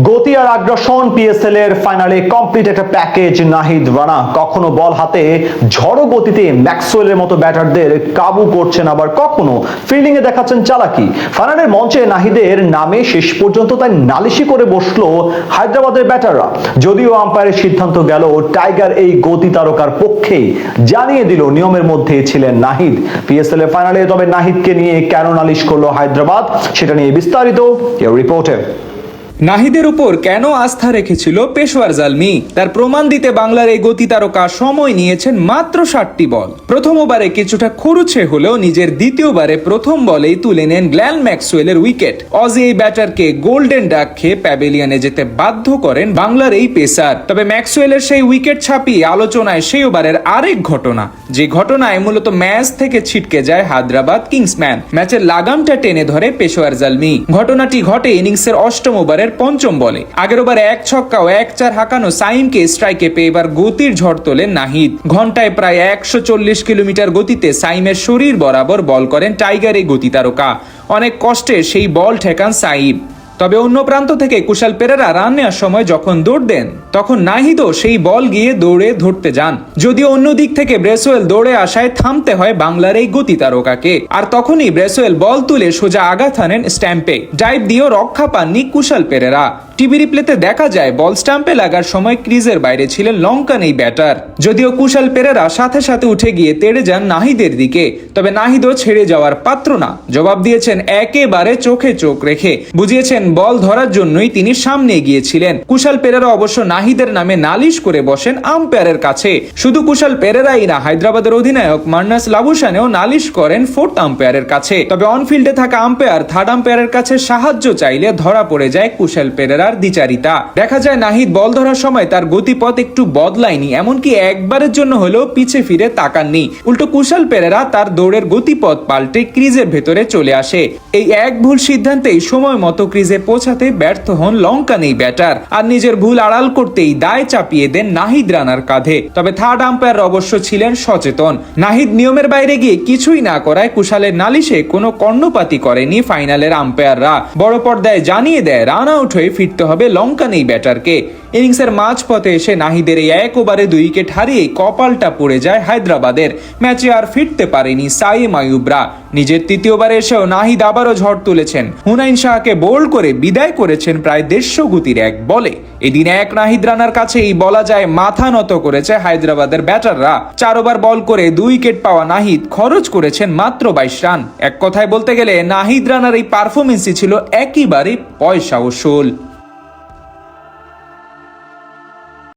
গতি আর আগ্রাসন পিএসএল এর ফাইনালে কমপ্লিট একটা প্যাকেজ নাহিদ রানা। কখনো বল হাতে ঝড়ো গতিতে ম্যাক্সওয়েলের মতো ব্যাটারদের কাবু করছেন, আবার কখনো ফিল্ডিং এ দেখাচ্ছেন চালাকি। ফাইনালের মঞ্চে নাহিদের নামে শেষ পর্যন্ত তাই নালিশি করে বসলো হায়দ্রাবাদের ব্যাটাররা। যদিও আম্পায়ারের সিদ্ধান্ত গেল টাইগার এই গতি তারকার পক্ষেই, জানিয়ে দিল নিয়মের মধ্যে ছিলেন নাহিদ। পিএসএল এর ফাইনালে তবে নাহিদকে নিয়ে কেন নালিশ করলো হায়দ্রাবাদ, সেটা নিয়ে বিস্তারিত এই রিপোর্টে। নাহিদের উপর কেন আস্থা রেখেছিল পেশোয়ার জালমি, তার প্রমাণ দিতে বাংলার এই গতি তারকা সময় নিয়েছেন মাত্র 60টি বল। প্রথম ওভারে কিছুটা খরুচে হলেও নিজের দ্বিতীয়বারে প্রথম বলেই তুলে নেন গ্ল্যান ম্যাক্সওয়েলের উইকেট। অজি এই ব্যাটারকে গোল্ডেন ডাক খেয়ে প্যাভিলিয়নে যেতে বাধ্য করেন বাংলার এই পেসার। তবে ম্যাক্সওয়েলের সেই উইকেট ছাপিয়ে আলোচনায় সেই ওভারের আরেক ঘটনা, যে ঘটনায় মূলত ম্যাচ থেকে ছিটকে যায় হায়দ্রাবাদ কিংসম্যান। ম্যাচের লাগামটা টেনে ধরে পেশোয়ার জালমি। ঘটনাটি ঘটে ইনিংসের অষ্টম ওভারের পঞ্চম বলে। আগের ওভারে 1 ছক্কা ও 1 চার হাঁকানো সাইমকে স্ট্রাইকে পেয়ে এবার গতির ঝড় তোলেন নাহিদ। ঘন্টায় প্রায় 140 কিলোমিটার গতিতে সাইমের শরীর বরাবর বল করেন টাইগার এই গতি তারকা। অনেক কষ্টে সেই বল ঠেকান সাইম। তবে অন্য প্রান্ত থেকে কুশাল পেরেরা রান নেওয়ার সময় যখন দৌড় দেন, তখন নাহিদও সেই বল গিয়ে দৌড়ে ধরতে যান। যদিও অন্য দিক থেকে ব্রেসওয়েল দৌড়ে আসায় থামতে হয় বাংলার এই গতি তারকাকে। আর তখনই ব্রেসওয়েল বল তুলে সোজা আঘাত হানেন স্ট্যাম্পে। ডাইভ দিয়েও রক্ষা পাননি কুশাল পেরেরা। টিভি রিপ্লেতে দেখা যায় বল স্ট্যাম্পে লাগার সময় ক্রিজের বাইরে ছিলেন লঙ্কান এই ব্যাটার। যদিও কুশাল পেরেরা সাথে সাথে উঠে গিয়ে তেড়ে যান নাহিদের দিকে, তবে নাহিদও ছেড়ে যাওয়ার পাত্র না। জবাব দিয়েছেন একেবারে চোখে চোখ রেখে, বুঝিয়েছেন বল ধরার জন্যই তিনি সামনে গিয়েছিলেন। কুশাল পেরেরা অবশ্য নাহিদের নামে নালিশ করে বসেন আম্পায়ারের কাছে। শুধু কুশাল পেরেরাই না, হায়দ্রাবাদের অধিনায়ক মার্নাস লাবুসানেও নালিশ করেন 4th আম্পায়ারের কাছে। তবে অনফিল্ডে থাকা আম্পায়ার 3rd আম্পায়ারের কাছে সাহায্য চাইলে ধরা পড়ে যায় কুশাল পেরেরার দ্বিচারিতা। দেখা যায় নাহিদ বল ধরার সময় তার গতিপথ একটু বদলায়নি, এমনকি একবারের জন্য হলেও পিছে ফিরে তাকাননি। উল্টো কুশাল পেরেরা তার দৌড়ের গতিপথ পাল্টে ক্রিজের ভেতরে চলে আসে। এই এক ভুল সিদ্ধান্তেই সময় মতো ক্রিজে পৌঁছাতে ব্যর্থ হন লঙ্কান এই ব্যাটার, আর নিজের ভুল আড়াল করতেই দায় চাপিয়ে দেন নাহিদ রানার কাঁধে। তবে 3rd আম্পায়ার অবশ্য ছিলেন সচেতন। নাহিদ নিয়মের বাইরে গিয়ে কিছুই না করায় কুশালের নালিশে কোনো কর্ণপাতই করেনি ফাইনালের আম্পায়াররা। বড় পর্দায় জানিয়ে দেয় রান আউট হয়ে ফিরতে হবে লঙ্কান এই ব্যাটারকে। ইনিংসের মাঝপথে এসে নাহিদের এই 1 ওভারে 2 উইকেট হারিয়ে কপালটা পড়ে যায় হায়দ্রাবাদের। ম্যাচে আর ফিরতে পারেনি সাইম আইয়ুবরা। নিজের 3য় ওভারে এসেও নাহিদ আবারও ঝড় তুলেছেন। হুনাইন শাহকে বোল্ড করে বিদায় করেছেন প্রায় 150 গতির 1 বলে। এদিন নাহিদ রানার কাছেই বলা যায় মাথা নত করেছে হায়দ্রাবাদের ব্যাটাররা। 4 ওভার বল করে 2 উইকেট পাওয়া নাহিদ খরচ করেছেন মাত্র 22 রান। এক কথায় বলতে গেলে নাহিদ রানার এই পারফরমেন্সই ছিল একেবারে পয়সা উসুল।